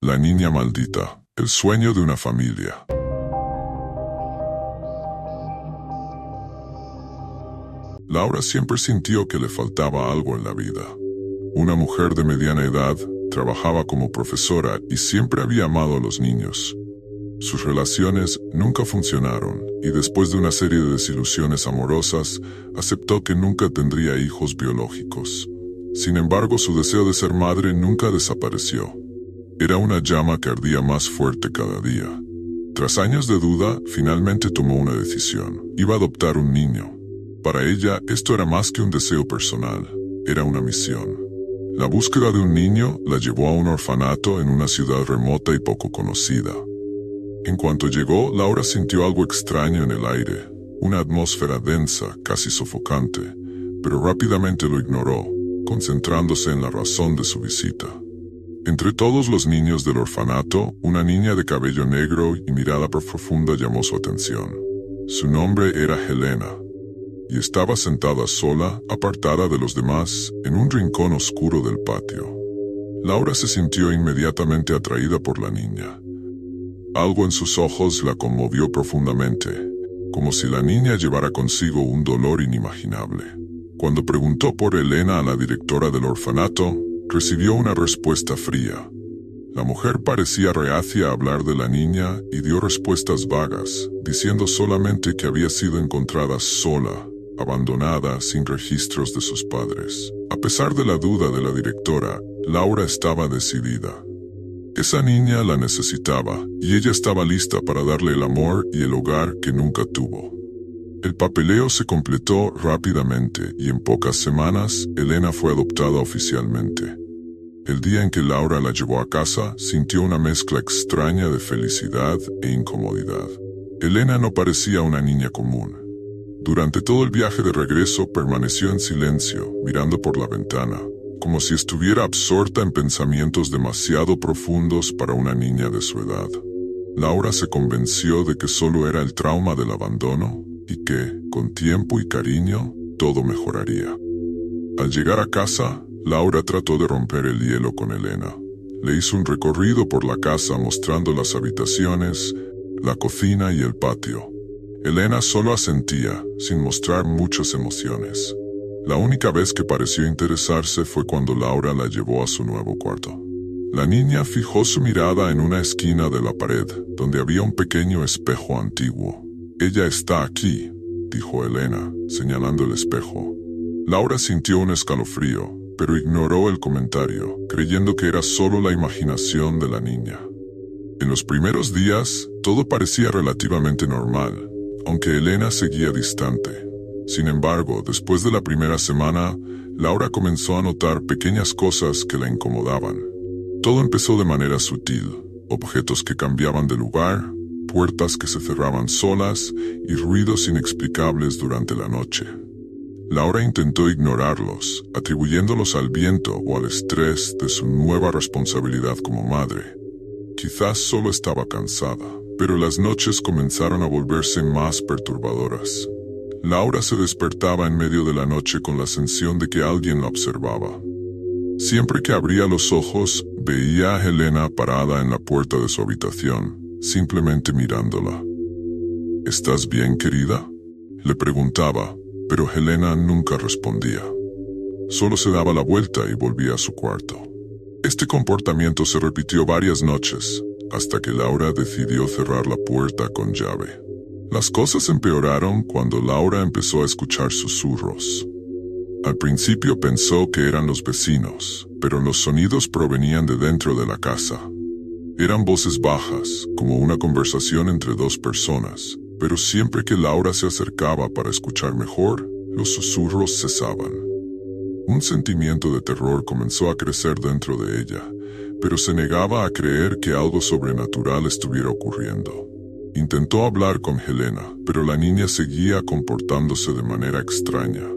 La niña maldita, el sueño de una familia. Laura siempre sintió que le faltaba algo en la vida. Una mujer de mediana edad, trabajaba como profesora y siempre había amado a los niños. Sus relaciones nunca funcionaron y después de una serie de desilusiones amorosas, aceptó que nunca tendría hijos biológicos. Sin embargo, su deseo de ser madre nunca desapareció. Era una llama que ardía más fuerte cada día. Tras años de duda, finalmente tomó una decisión. Iba a adoptar un niño. Para ella, esto era más que un deseo personal, era una misión. La búsqueda de un niño la llevó a un orfanato en una ciudad remota y poco conocida. En cuanto llegó, Laura sintió algo extraño en el aire, una atmósfera densa, casi sofocante, pero rápidamente lo ignoró, concentrándose en la razón de su visita. Entre todos los niños del orfanato, una niña de cabello negro y mirada profunda llamó su atención. Su nombre era Helena, y estaba sentada sola, apartada de los demás, en un rincón oscuro del patio. Laura se sintió inmediatamente atraída por la niña. Algo en sus ojos la conmovió profundamente, como si la niña llevara consigo un dolor inimaginable. Cuando preguntó por Helena a la directora del orfanato, recibió una respuesta fría. La mujer parecía reacia a hablar de la niña y dio respuestas vagas, diciendo solamente que había sido encontrada sola, abandonada, sin registros de sus padres. A pesar de la duda de la directora, Laura estaba decidida. Esa niña la necesitaba y ella estaba lista para darle el amor y el hogar que nunca tuvo. El papeleo se completó rápidamente y en pocas semanas, Helena fue adoptada oficialmente. El día en que Laura la llevó a casa, sintió una mezcla extraña de felicidad e incomodidad. Helena no parecía una niña común. Durante todo el viaje de regreso permaneció en silencio, mirando por la ventana, como si estuviera absorta en pensamientos demasiado profundos para una niña de su edad. Laura se convenció de que solo era el trauma del abandono y que, con tiempo y cariño, todo mejoraría. Al llegar a casa, Laura trató de romper el hielo con Helena. Le hizo un recorrido por la casa mostrando las habitaciones, la cocina y el patio. Helena solo asentía, sin mostrar muchas emociones. La única vez que pareció interesarse fue cuando Laura la llevó a su nuevo cuarto. La niña fijó su mirada en una esquina de la pared, donde había un pequeño espejo antiguo. «Ella está aquí», dijo Helena, señalando el espejo. Laura sintió un escalofrío, pero ignoró el comentario, creyendo que era solo la imaginación de la niña. En los primeros días, todo parecía relativamente normal, aunque Helena seguía distante. Sin embargo, después de la primera semana, Laura comenzó a notar pequeñas cosas que la incomodaban. Todo empezó de manera sutil, objetos que cambiaban de lugar, puertas que se cerraban solas y ruidos inexplicables durante la noche. Laura intentó ignorarlos, atribuyéndolos al viento o al estrés de su nueva responsabilidad como madre. Quizás solo estaba cansada, pero las noches comenzaron a volverse más perturbadoras. Laura se despertaba en medio de la noche con la sensación de que alguien la observaba. Siempre que abría los ojos, veía a Helena parada en la puerta de su habitación, simplemente mirándola. «¿Estás bien, querida?», le preguntaba, pero Helena nunca respondía. Solo se daba la vuelta y volvía a su cuarto. Este comportamiento se repitió varias noches, hasta que Laura decidió cerrar la puerta con llave. Las cosas empeoraron cuando Laura empezó a escuchar susurros. Al principio pensó que eran los vecinos, pero los sonidos provenían de dentro de la casa. Eran voces bajas, como una conversación entre dos personas, pero siempre que Laura se acercaba para escuchar mejor, los susurros cesaban. Un sentimiento de terror comenzó a crecer dentro de ella, pero se negaba a creer que algo sobrenatural estuviera ocurriendo. Intentó hablar con Helena, pero la niña seguía comportándose de manera extraña.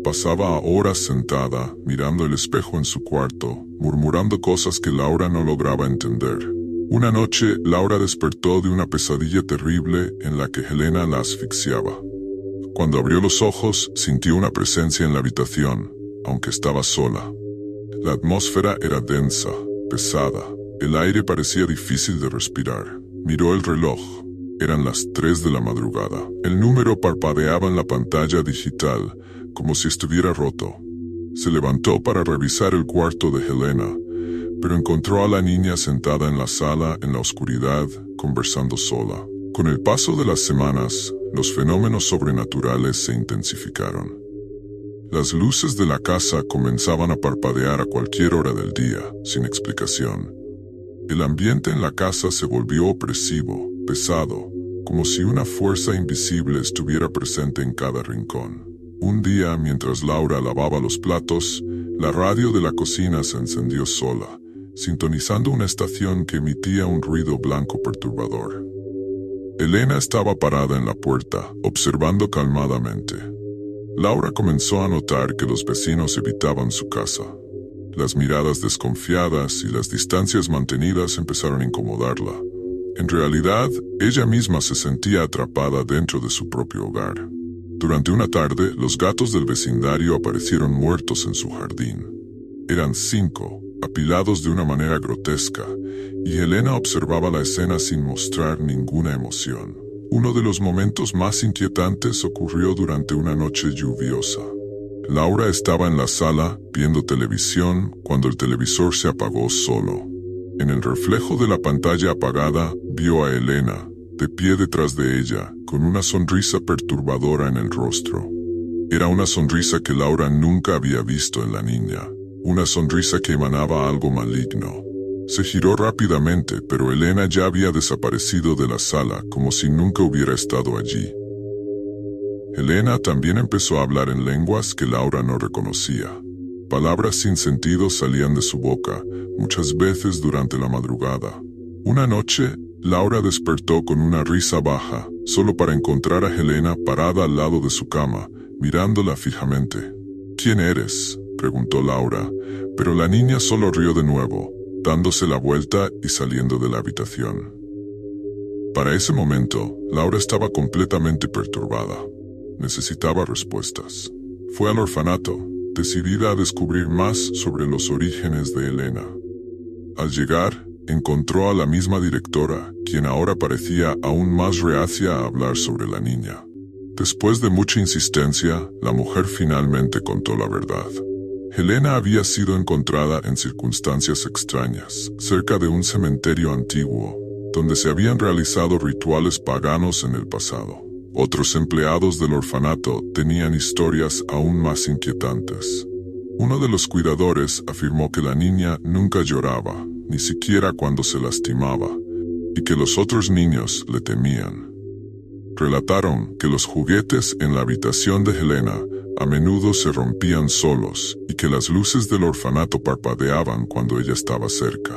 Pasaba horas sentada, mirando el espejo en su cuarto, murmurando cosas que Laura no lograba entender. Una noche, Laura despertó de una pesadilla terrible en la que Helena la asfixiaba. Cuando abrió los ojos, sintió una presencia en la habitación, aunque estaba sola. La atmósfera era densa, pesada, El aire parecía difícil de respirar. Miró el reloj. Eran las 3 de la madrugada. El número parpadeaba en la pantalla digital, como si estuviera roto. Se levantó para revisar el cuarto de Helena, pero encontró a la niña sentada en la sala, en la oscuridad, conversando sola. Con el paso de las semanas, los fenómenos sobrenaturales se intensificaron. Las luces de la casa comenzaban a parpadear a cualquier hora del día, sin explicación. El ambiente en la casa se volvió opresivo, pesado, como si una fuerza invisible estuviera presente en cada rincón. Un día, mientras Laura lavaba los platos, la radio de la cocina se encendió sola, sintonizando una estación que emitía un ruido blanco perturbador. Helena estaba parada en la puerta, observando calmadamente. Laura comenzó a notar que los vecinos evitaban su casa. Las miradas desconfiadas y las distancias mantenidas empezaron a incomodarla. En realidad, ella misma se sentía atrapada dentro de su propio hogar. Durante una tarde, los gatos del vecindario aparecieron muertos en su jardín. Eran 5, apilados de una manera grotesca, y Helena observaba la escena sin mostrar ninguna emoción. Uno de los momentos más inquietantes ocurrió durante una noche lluviosa. Laura estaba en la sala, viendo televisión, cuando el televisor se apagó solo. En el reflejo de la pantalla apagada, vio a Helena, de pie detrás de ella, con una sonrisa perturbadora en el rostro. Era una sonrisa que Laura nunca había visto en la niña, una sonrisa que emanaba algo maligno. Se giró rápidamente, pero Helena ya había desaparecido de la sala, como si nunca hubiera estado allí. Helena también empezó a hablar en lenguas que Laura no reconocía. Palabras sin sentido salían de su boca, muchas veces durante la madrugada. Una noche, Laura despertó con una risa baja, solo para encontrar a Helena parada al lado de su cama, mirándola fijamente. «¿Quién eres?», preguntó Laura, pero la niña solo rió de nuevo, dándose la vuelta y saliendo de la habitación. Para ese momento, Laura estaba completamente perturbada. Necesitaba respuestas. Fue al orfanato, decidida a descubrir más sobre los orígenes de Helena. Al llegar, encontró a la misma directora, quien ahora parecía aún más reacia a hablar sobre la niña. Después de mucha insistencia, la mujer finalmente contó la verdad. Helena había sido encontrada en circunstancias extrañas, cerca de un cementerio antiguo, donde se habían realizado rituales paganos en el pasado. Otros empleados del orfanato tenían historias aún más inquietantes. Uno de los cuidadores afirmó que la niña nunca lloraba, ni siquiera cuando se lastimaba, y que los otros niños le temían. Relataron que los juguetes en la habitación de Helena a menudo se rompían solos y que las luces del orfanato parpadeaban cuando ella estaba cerca.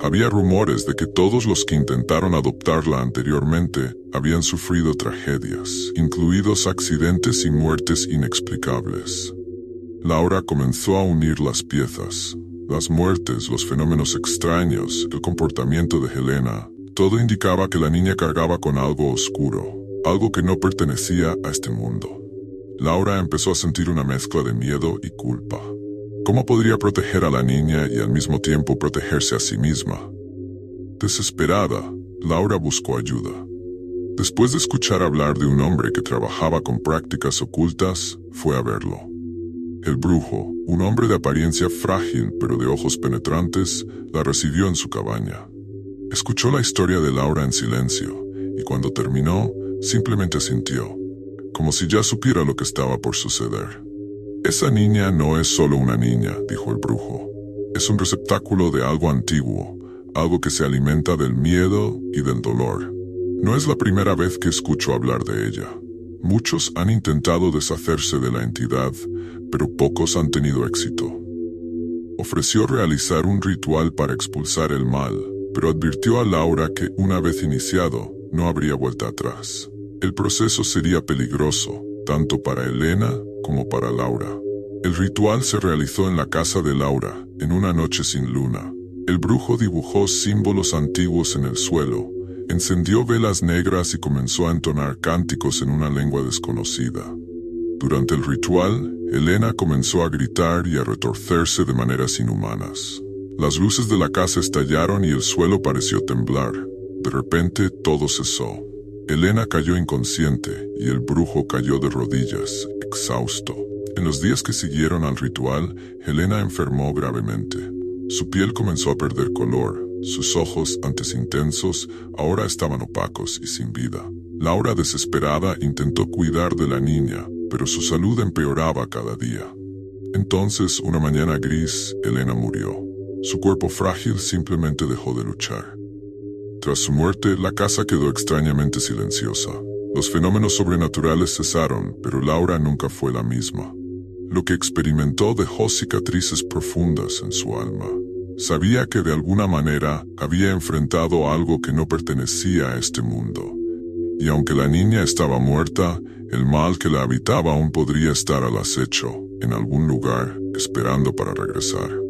Había rumores de que todos los que intentaron adoptarla anteriormente habían sufrido tragedias, incluidos accidentes y muertes inexplicables. Laura comenzó a unir las piezas. Las muertes, los fenómenos extraños, el comportamiento de Helena, todo indicaba que la niña cargaba con algo oscuro, algo que no pertenecía a este mundo. Laura empezó a sentir una mezcla de miedo y culpa. ¿Cómo podría proteger a la niña y al mismo tiempo protegerse a sí misma? Desesperada, Laura buscó ayuda. Después de escuchar hablar de un hombre que trabajaba con prácticas ocultas, fue a verlo. El brujo, un hombre de apariencia frágil pero de ojos penetrantes, la recibió en su cabaña. Escuchó la historia de Laura en silencio, y cuando terminó, simplemente asintió, como si ya supiera lo que estaba por suceder. «Esa niña no es solo una niña», dijo el brujo. «Es un receptáculo de algo antiguo, algo que se alimenta del miedo y del dolor. No es la primera vez que escucho hablar de ella. Muchos han intentado deshacerse de la entidad, pero pocos han tenido éxito». Ofreció realizar un ritual para expulsar el mal, pero advirtió a Laura que, una vez iniciado, no habría vuelta atrás. El proceso sería peligroso, tanto para Helena como para Laura. El ritual se realizó en la casa de Laura, en una noche sin luna. El brujo dibujó símbolos antiguos en el suelo, encendió velas negras y comenzó a entonar cánticos en una lengua desconocida. Durante el ritual, Helena comenzó a gritar y a retorcerse de maneras inhumanas. Las luces de la casa estallaron y el suelo pareció temblar. De repente, todo cesó. Elena cayó inconsciente y el brujo cayó de rodillas, exhausto. En los días que siguieron al ritual, Elena enfermó gravemente. Su piel comenzó a perder color. Sus ojos, antes intensos, ahora estaban opacos y sin vida. Laura, desesperada, intentó cuidar de la niña, pero su salud empeoraba cada día. Entonces, una mañana gris, Elena murió. Su cuerpo frágil simplemente dejó de luchar. Tras su muerte, la casa quedó extrañamente silenciosa. Los fenómenos sobrenaturales cesaron, pero Laura nunca fue la misma. Lo que experimentó dejó cicatrices profundas en su alma. Sabía que de alguna manera había enfrentado algo que no pertenecía a este mundo. Y aunque la niña estaba muerta, el mal que la habitaba aún podría estar al acecho, en algún lugar, esperando para regresar.